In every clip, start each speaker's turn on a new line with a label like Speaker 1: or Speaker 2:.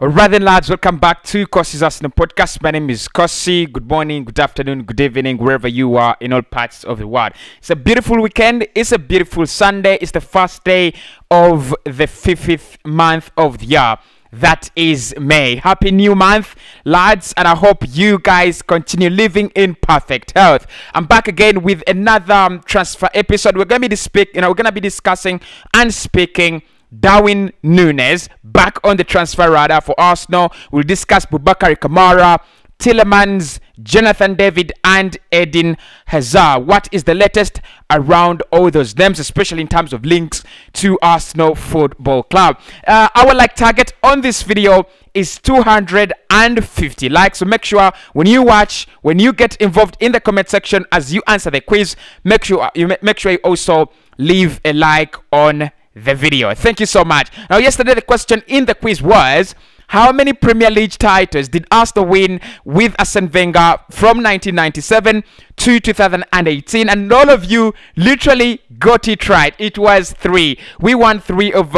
Speaker 1: Alright then, lads, welcome back to Cossy's Arsenal podcast. My name is Cossy. Good morning, good afternoon, good evening, wherever you are in all parts of the world. It's a beautiful weekend. It's a beautiful Sunday. It's the first day of the 50th month of the year. That is May. Happy new month, lads, and I hope you guys continue living in perfect health. I'm back again with another transfer episode. We're gonna be discussing and speaking Darwin Nunez back on the transfer radar for Arsenal. We'll discuss Boubakary Kamara, Tielemans, Jonathan David, and Eden Hazard. What is the latest around all those names, especially in terms of links to Arsenal Football Club? Our like target on this video is 250 likes, so make sure when you watch, when you get involved in the comment section as you answer the quiz, make sure you also leave a like on the video. Thank you so much. Now, yesterday the question in the quiz was, how many Premier League titles did Arsenal win with Arsene Wenger from 1997 to 2018? And all of you literally got it right. It was 3. We won 3 of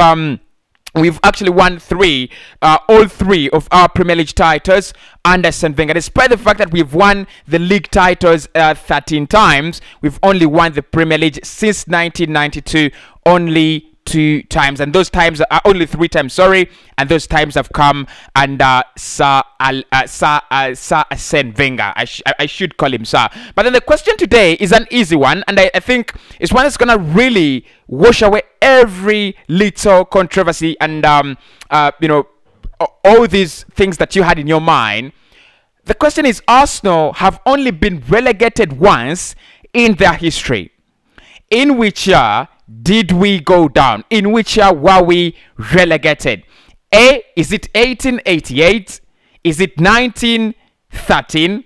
Speaker 1: We've actually won all three of our Premier League titles under Arsene Wenger. Despite the fact that we've won the league titles 13 times, we've only won the Premier League since 1992, only 2 times, and those times are only 3 times, sorry, and those times have come under Sir Arsene Wenger. I should call him Sir. But then the question today is an easy one, and I think it's one that's gonna really wash away every little controversy and all these things that you had in your mind. The question is, Arsenal have only been relegated once in their history. In which year did we go down? In which year were we relegated? A, is it 1888? Is it 1913?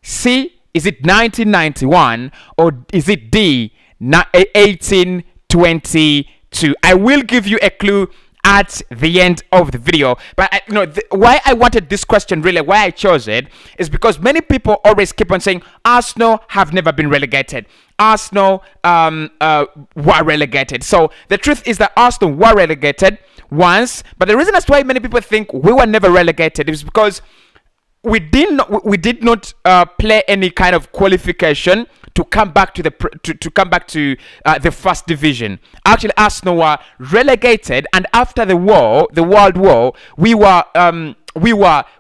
Speaker 1: C, is it 1991? Or is it D, 1822? I will give you a clue at the end of the video, but why I wanted this question, really why I chose it, is because many people always keep on saying Arsenal have never been relegated. Arsenal were relegated. So the truth is that Arsenal were relegated once, but the reason as to why many people think we were never relegated is because we did not play any kind of qualification to come back to the first division. Actually, Arsenal were relegated, and after the World War, we were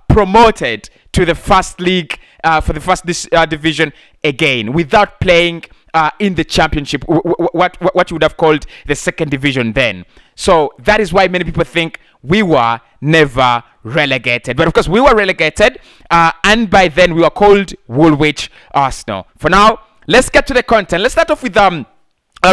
Speaker 1: promoted to the first league for the first division again, without playing in the championship, what you would have called the second division then. So that is why many people think we were never relegated. But of course, we were relegated, and by then we were called Woolwich Arsenal. For now, let's get to the content. Let's start off with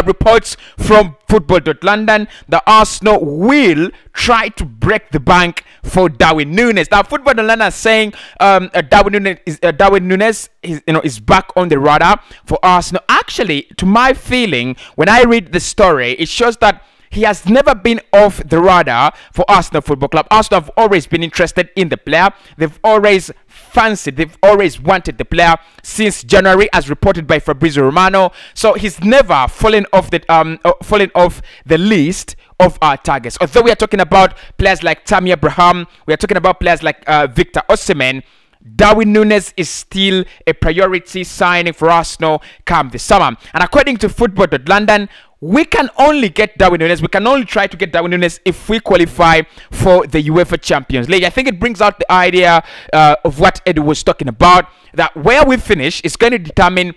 Speaker 1: reports from Football.London that Arsenal will try to break the bank for Darwin Nunez. Now, Football.London is saying Darwin Nunez is back on the radar for Arsenal. Actually, to my feeling, when I read the story, it shows that he has never been off the radar for Arsenal Football Club. Arsenal have always been interested in the player. They've always wanted the player since January, as reported by Fabrizio Romano. So he's never fallen off the list of our targets. Although we are talking about players like Tammy Abraham, we are talking about players like Victor Osimhen, Darwin Nunez is still a priority signing for Arsenal come the summer. And according to Football.London, we can only get Darwin Nunez. We can only try to get Darwin Nunez if we qualify for the UEFA Champions League. I think it brings out the idea of what Edu was talking about, that where we finish is going to determine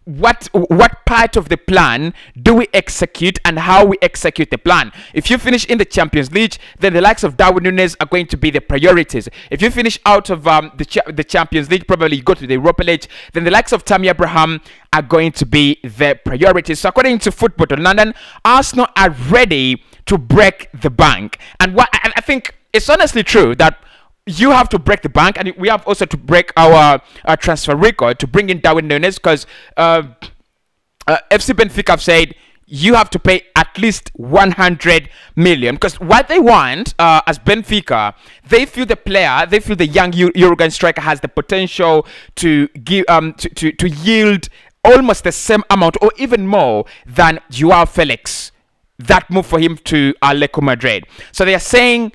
Speaker 1: what part of the plan do we execute and how we execute the plan. If you finish in the Champions League, then the likes of Darwin Nunez are going to be the priorities. If you finish out of the Champions League, probably you go to the Europa League, then the likes of Tammy Abraham are going to be the priorities. So according to Football.London, Arsenal are ready to break the bank. And what I think it's honestly true that you have to break the bank, and we have also to break our transfer record to bring in Darwin Nunez, because FC Benfica have said you have to pay at least 100 million, because what they want as Benfica, they feel the young Uruguayan striker has the potential to give to yield almost the same amount or even more than Joao Felix. That move for him to Atletico Madrid. So they are saying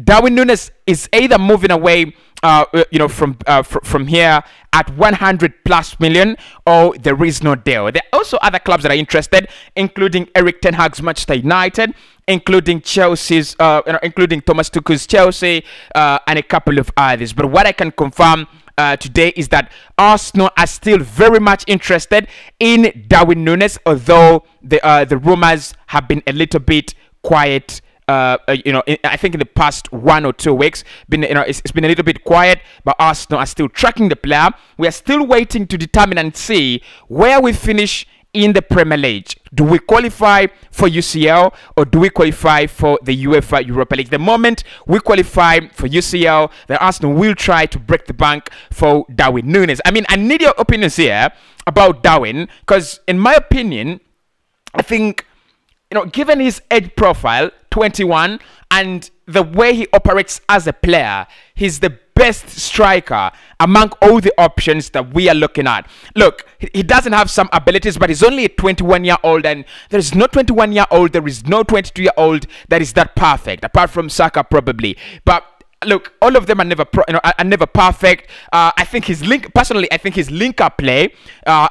Speaker 1: Darwin Nunez is either moving away, from here at 100 plus million, or there is no deal. There are also other clubs that are interested, including Eric Ten Hag's Manchester United, including Chelsea's, including Thomas Tuchel's Chelsea, and a couple of others. But what I can confirm today is that Arsenal are still very much interested in Darwin Nunez, although the rumors have been a little bit quiet. I think in the past 1 or 2 weeks, it's been a little bit quiet, but Arsenal are still tracking the player. We are still waiting to determine and see where we finish in the Premier League. Do we qualify for UCL, or do we qualify for the UEFA Europa League? The moment we qualify for UCL, the Arsenal will try to break the bank for Darwin Nunez. I mean, I need your opinions here about Darwin, because in my opinion, I think, given his age profile, 21, and the way he operates as a player, he's the best striker among all the options that we are looking at. Look, he doesn't have some abilities, but he's only a 21-year-old, and there is no 21-year-old, there is no 22-year-old that is that perfect, apart from Saka probably. But look, all of them are never perfect. I think personally, I think his link-up play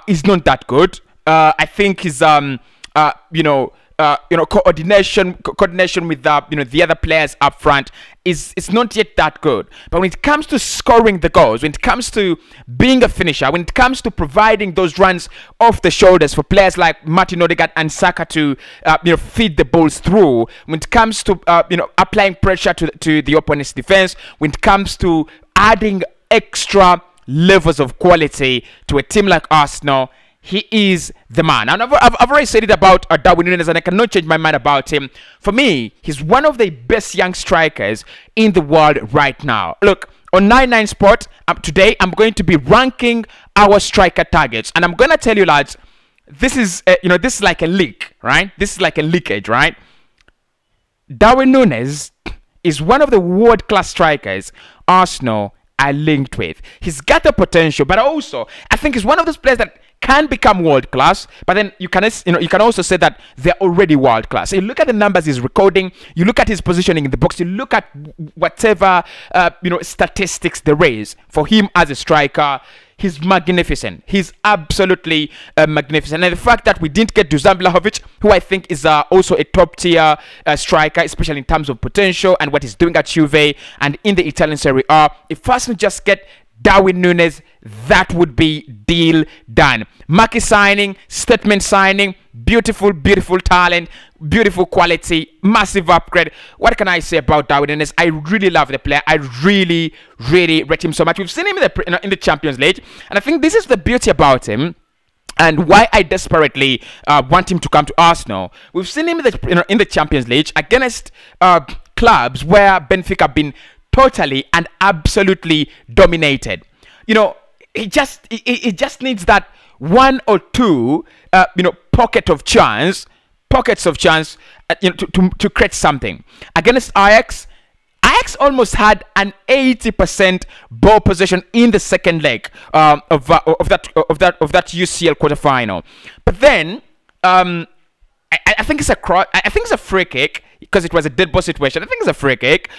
Speaker 1: is not that good. I think his coordination with the other players up front is not yet that good. But when it comes to scoring the goals, when it comes to being a finisher, when it comes to providing those runs off the shoulders for players like Martin Odegaard and Saka to feed the balls through, when it comes to applying pressure to the opponent's defense, when it comes to adding extra levels of quality to a team like Arsenal, he is the man. And I've already said it about Darwin Nunez, and I cannot change my mind about him. For me, he's one of the best young strikers in the world right now. Look, on 99 Sport, today I'm going to be ranking our striker targets. And I'm going to tell you, lads, this is like a leak, right? This is like a leakage, right? Darwin Nunez is one of the world-class strikers Arsenal are linked with. He's got the potential, but also I think he's one of those players that can become world class, but then you can also say that they're already world class. So you look at the numbers he's recording, you look at his positioning in the box, you look at whatever statistics there is for him as a striker. He's magnificent. He's absolutely magnificent. And the fact that we didn't get Dusan Vlahovic, who I think is also a top tier striker, especially in terms of potential and what he's doing at Juve and in the Italian Serie A, if Arsenal just get Darwin Nunez, that would be deal done. Marquee signing, statement signing, beautiful talent, beautiful quality, massive upgrade. What can I say about Darwin Nunez? I really love the player. I really rate him so much. We've seen him in the Champions League, and I think this is the beauty about him, and why I desperately want him to come to Arsenal. We've seen him in the Champions League against clubs where Benfica have been totally and absolutely dominated. It just needs that 1 or 2 pockets of chance to create something. Against Ajax almost had an 80% ball possession in the second leg of that UCL quarterfinal. But then I think it's a free kick, because it was a dead ball situation. I think it's a free kick.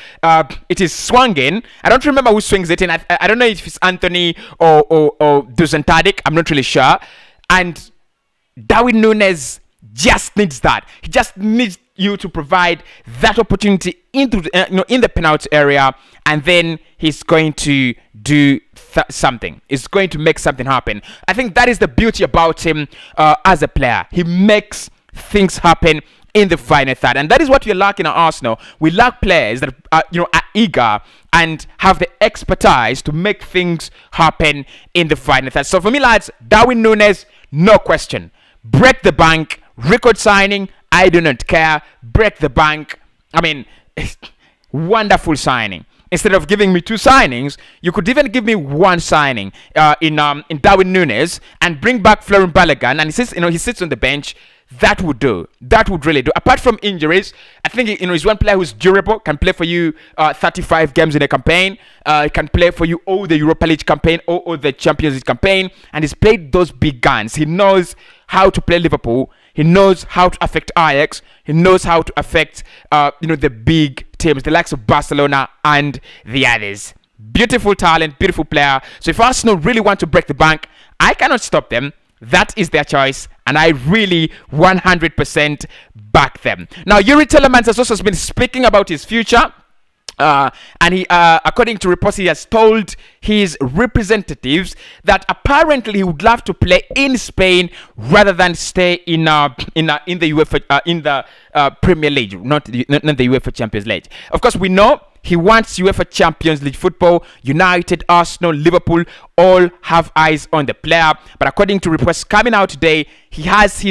Speaker 1: It is swung in. I don't remember who swings it in. I don't know if it's Anthony or Dusan Tadic. I'm not really sure. And Darwin Nunez just needs that. He just needs you to provide that opportunity in the penalty area, and then he's going to do something. He's going to make something happen. I think that is the beauty about him as a player. He makes things happen in the final third, and that is what we're lacking at Arsenal. We lack players that are eager and have the expertise to make things happen in the final third. So for me, lads, Darwin Nunez, no question. Break the bank, record signing, I do not care. Break the bank. I mean, wonderful signing. Instead of giving me 2 signings, you could even give me 1 signing in Darwin Nunez, and bring back Florian Balogun, and he sits on the bench. That would do. That would really do. Apart from injuries, I think he's one player who's durable, can play for you 35 games in a campaign, can play for you all the Europa League campaign, or the Champions League campaign, and he's played those big guns. He knows how to play Liverpool. He knows how to affect Ajax. He knows how to affect, the big teams, the likes of Barcelona and the others. Beautiful talent, beautiful player. So if Arsenal really want to break the bank, I cannot stop them. That is their choice, and I really 100% back them. Now, Yuri Tillemans has also been speaking about his future. And he, according to reports, he has told his representatives that apparently he would love to play in Spain rather than stay in the UEFA in the Premier League, not the UEFA Champions League. Of course, we know he wants UEFA Champions League football. United, Arsenal, Liverpool all have eyes on the player. But according to reports coming out today, he has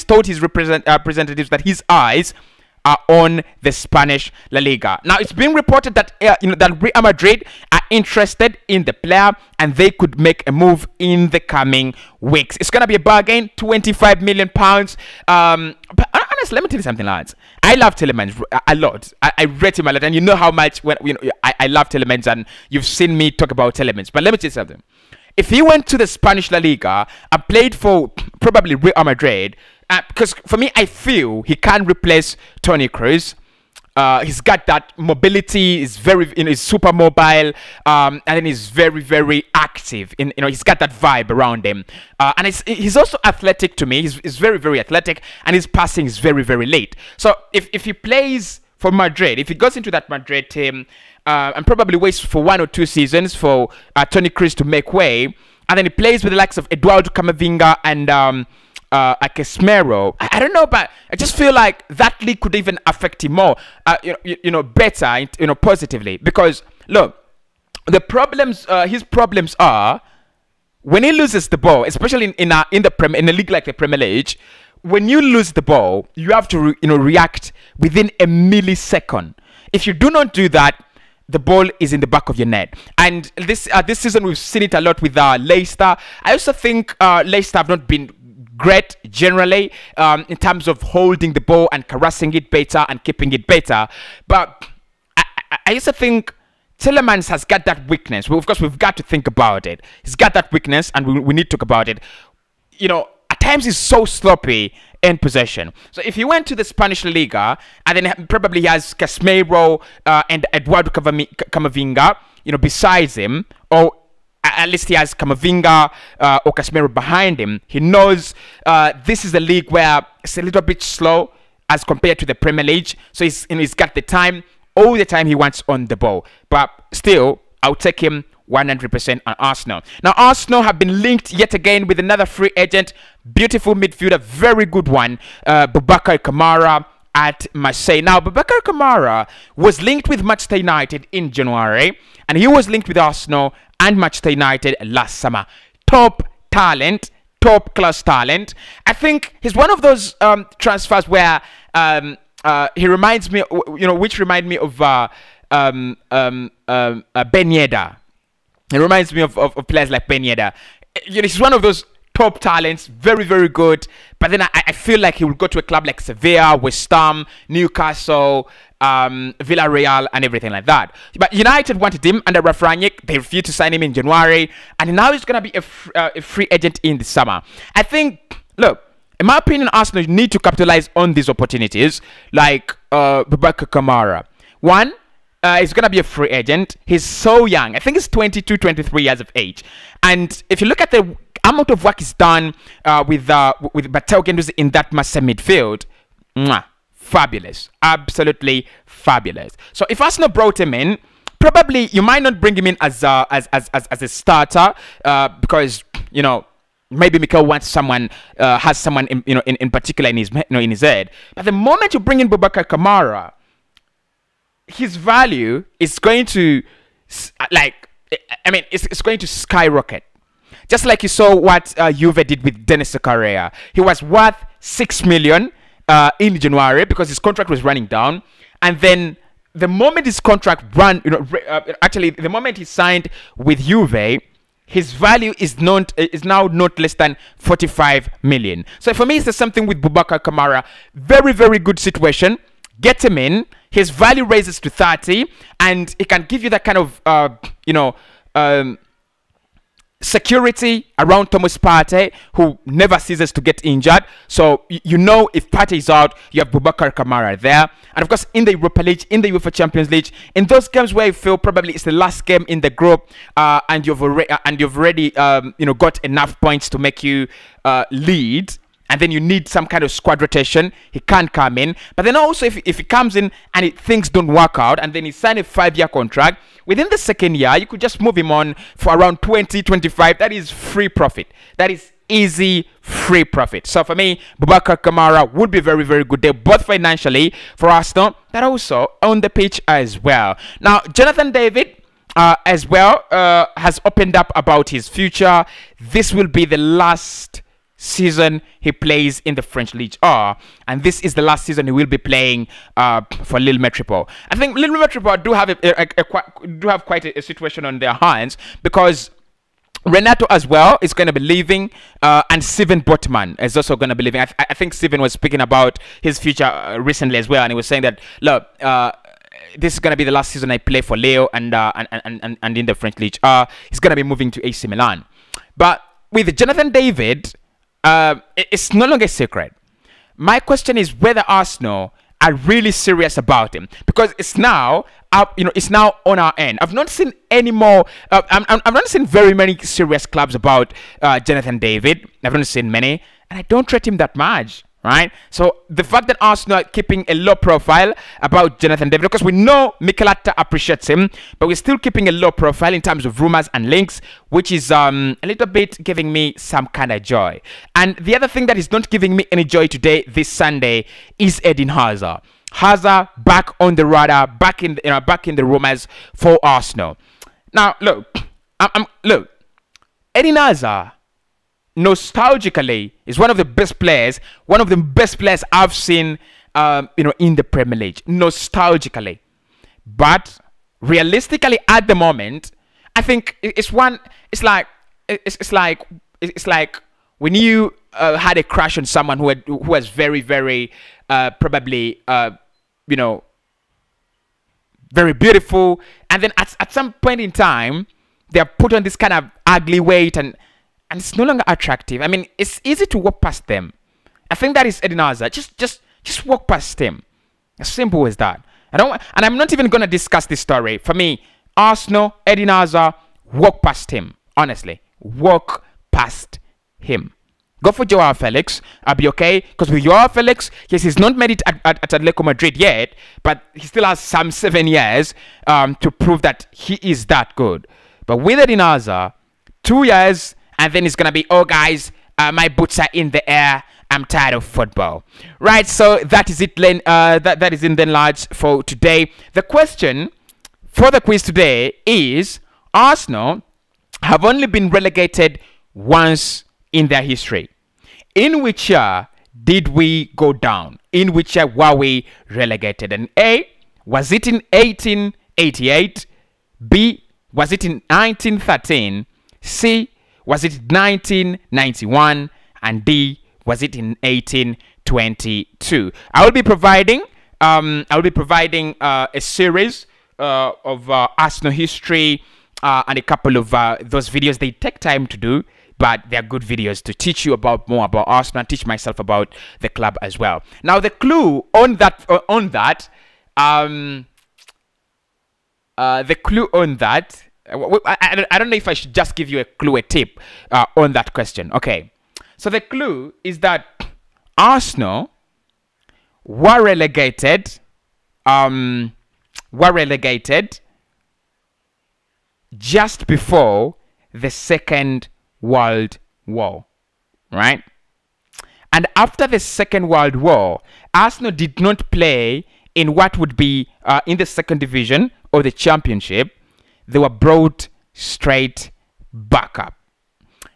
Speaker 1: told his representatives that his eyes are on the Spanish La Liga. Now, it's been reported that that Real Madrid are interested in the player and they could make a move in the coming weeks. It's gonna be a bargain, £25 million. But honestly, let me tell you something, lads. I love Tillemans a lot. I rate him a lot, and you know how much I love Tillemans, and you've seen me talk about Tillemans. But let me tell you something. If he went to the Spanish La Liga and played for probably Real Madrid, because for me, I feel he can replace Toni Kroos. He's got that mobility. He's he's super mobile, and then he's very, very active. He's got that vibe around him, and he's also athletic to me. He's very, very athletic, and his passing is very, very late. So if he plays for Madrid, if he goes into that Madrid team, and probably waits for 1 or 2 seasons for Toni Kroos to make way, and then he plays with the likes of Eduardo Camavinga and Casemiro. I don't know, but I just feel like that league could even affect him more, better, positively. Because look, the problems, his problems are when he loses the ball, especially in a league like the Premier League. When you lose the ball, you have to react within a millisecond. If you do not do that, the ball is in the back of your net. And this season we've seen it a lot with Leicester. I also think Leicester have not been great generally in terms of holding the ball and caressing it better and keeping it better. But I also think Tillemans has got that weakness. Well, of course, we've got to think about it. He's got that weakness, and we need to talk about it. At times he's so sloppy in possession. So if he went to the Spanish La Liga, and then probably he has Casemiro and Eduardo Camavinga, besides him, or at least he has Camavinga or Casemiro behind him, he knows this is a league where it's a little bit slow as compared to the Premier League. So he's got the time, all the time he wants on the ball. But still, I'll take him 100% on Arsenal. Now, Arsenal have been linked yet again with another free agent. Beautiful midfielder, very good one, Boubacar Kamara at Marseille. Now, Boubacar Kamara was linked with Manchester United in January, and he was linked with Arsenal and Manchester United last summer. Top talent, top class talent. I think he's one of those transfers where he reminds me, which remind me of Ben Yedder. It reminds me of players like Ben Yedder. He's one of those top talents, very, very good. But then I feel like he will go to a club like Sevilla, West Ham, Newcastle, Villarreal, and everything like that. But United wanted him under Rafranic. They refused to sign him in January, and now he's going to be a free agent in the summer. I think, look, in my opinion, Arsenal need to capitalize on these opportunities, like Boubacar Kamara. One, he's going to be a free agent. He's so young. I think he's 22, 23 years of age. And if you look at the amount of work he's done with Matteo Guendouzi in that massive midfield, fabulous. Absolutely fabulous. So if Arsenal brought him in, probably you might not bring him in as a starter because, maybe Mikel wants someone, has someone in particular in his head. But the moment you bring in Boubacar Kamara, his value is going to it's going to skyrocket. Just like you saw what Juve did with Denis Zakaria. He was worth 6 million in January because his contract was running down, and then the moment his contract the moment he signed with Juve, his value is now not less than 45 million. So for me, it's the same thing with Boubacar Kamara. Very, very good situation. Get him in. His value raises to 30, and it can give you that kind of security around Thomas Partey, who never ceases to get injured. So you know, if Partey is out, you have Boubacar Kamara there. And of course, in the Europa League, in the UEFA Champions League, in those games where you feel probably it's the last game in the group, and you've already got enough points to make you lead, and then you need some kind of squad rotation, he can't come in. But then also, if he comes in and things don't work out, and then he signed a 5-year contract, within the second year, you could just move him on for around 20, 25. That is free profit. That is easy free profit. So for me, Boubacar Kamara would be very, very good there, both financially for Arsenal, but also on the pitch as well. Now, Jonathan David as well has opened up about his future. This will be the last season he plays in the French Ligue 1, and this is the last season he will be playing for Lille Metropole. I think Lille Metropole do have quite a situation on their hands, because Renato as well is going to be leaving, and Steven Botman is also going to be leaving. I think Steven was speaking about his future recently as well, and he was saying that, look, this is going to be the last season I play for Leo and in the French Ligue 1. He's going to be moving to AC Milan. But with Jonathan David, it's no longer a secret. My question is whether Arsenal are really serious about him, because it's now it's now on our end. I've not seen any more. I've not seen very many serious clubs about Jonathan David. I've not seen many, and I don't rate him that much. Right? So the fact that Arsenal are keeping a low profile about Jonathan David, because we know Mikel Arteta appreciates him, but we're still keeping a low profile in terms of rumors and links, which is a little bit giving me some kind of joy. And the other thing that is not giving me any joy today, this Sunday, is Eden Hazard. Hazard back on the radar, back in the rumors for Arsenal. Now look, Eden Hazard, nostalgically, is one of the best players I've seen in the Premier League, nostalgically. But realistically, at the moment, I think it's like when you had a crush on someone who was very, very probably very beautiful, and then at some point in time they are put on this kind of ugly weight, and it's no longer attractive. I mean, it's easy to walk past them. I think that is Eden Hazard. Just walk past him. As simple as that. And I'm not even gonna discuss this story. For me, Arsenal, Eden Hazard, walk past him. Honestly, walk past him. Go for Joao Felix. I'll be okay, because with Joao Felix, yes, he's not made it at Atletico Madrid yet, but he still has some 7 years to prove that he is that good. But with Eden Hazard, 2 years. And then it's going to be, oh, guys, my boots are in the air. I'm tired of football. Right, so that is it, that is in the large for today. The question for the quiz today is, Arsenal have only been relegated once in their history. In which year did we go down? In which year were we relegated? And A, was it in 1888? B, was it in 1913? C, was it 1991? And D, was it in 1822? I will be providing a series of Arsenal history and a couple of those videos. They take time to do, but they're good videos to teach you more about Arsenal and teach myself about the club as well. Now the clue on that I don't know if I should just give you a clue, a tip on that question. Okay, so the clue is that Arsenal were relegated just before the Second World War, right? And after the Second World War, Arsenal did not play in what would be in the second division or the championship. They were brought straight back up.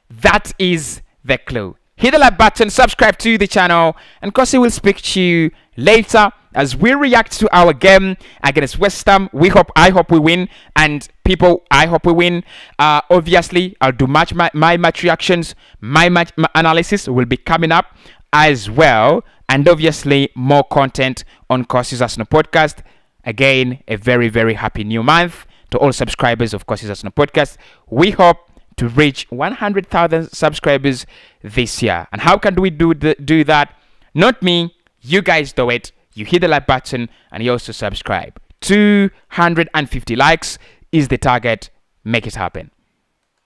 Speaker 1: That is the clue. Hit the like button, subscribe to the channel, and Cossy will speak to you later as we react to our game against West Ham. I hope we win, and people, I hope we win. Obviously, I'll do my match reactions. My match analysis will be coming up as well, and obviously more content on Cossy's Arsenal podcast. Again, a very, very happy new month to all subscribers of Cossy's Arsenal podcast. We hope to reach 100,000 subscribers this year. And how can we do that? Not me, you guys do it. You hit the like button and you also subscribe. 250 likes is the target. Make it happen.